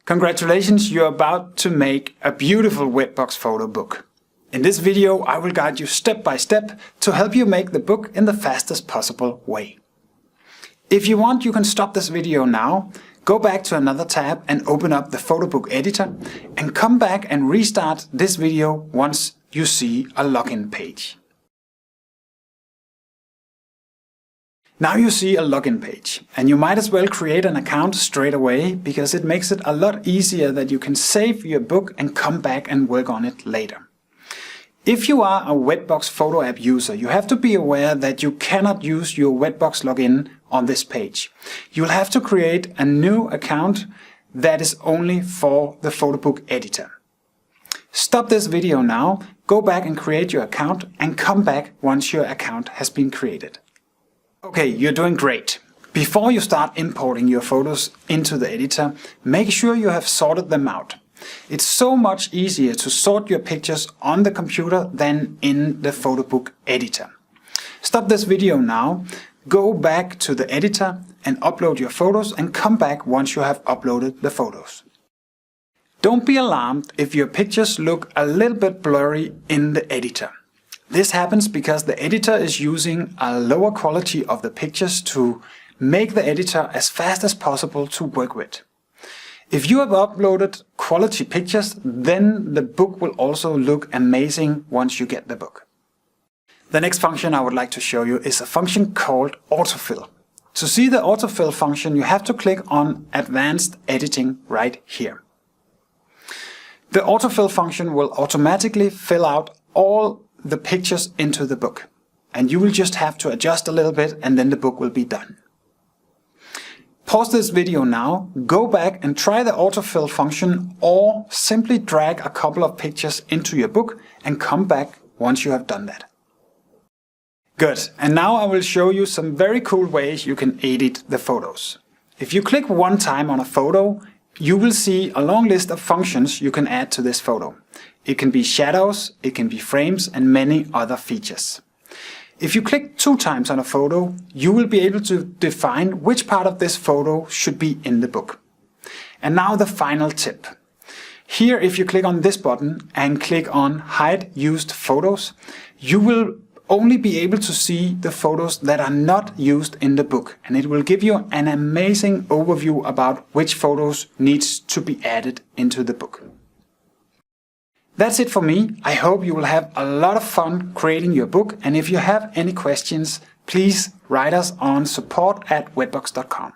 Congratulations, you're about to make a beautiful Wedbox photo book. In this video I will guide you step by step to help you make the book in the fastest possible way. If you want, you can stop this video now, go back to another tab and open up the photo book editor and come back and restart this video once you see a login page. Now you see a login page, and you might as well create an account straight away because it makes it a lot easier that you can save your book and come back and work on it later. If you are a Wedbox photo app user, you have to be aware that you cannot use your Wedbox login on this page. You'll have to create a new account that is only for the photo book editor. Stop this video now, go back and create your account and come back once your account has been created. Okay, you're doing great. Before you start importing your photos into the editor, make sure you have sorted them out. It's so much easier to sort your pictures on the computer than in the photo book editor. Stop this video now, go back to the editor and upload your photos and come back once you have uploaded the photos. Don't be alarmed if your pictures look a little bit blurry in the editor. This happens because the editor is using a lower quality of the pictures to make the editor as fast as possible to work with. If you have uploaded quality pictures, then the book will also look amazing once you get the book. The next function I would like to show you is a function called autofill. To see the autofill function, you have to click on Advanced Editing right here. The autofill function will automatically fill out all the pictures into the book, and you will just have to adjust a little bit and then the book will be done. Pause this video now, go back and try the autofill function, or simply drag a couple of pictures into your book and come back once you have done that. Good, and now I will show you some very cool ways you can edit the photos. If you click one time on a photo, you will see a long list of functions you can add to this photo. It can be shadows, it can be frames, and many other features. If you click 2 times on a photo, you will be able to define which part of this photo should be in the book. And now the final tip. Here, if you click on this button and click on Hide Used Photos, you will only be able to see the photos that are not used in the book, and it will give you an amazing overview about which photos needs to be added into the book. That's it for me. I hope you will have a lot of fun creating your book, and if you have any questions, please write us on support@wedbox.com.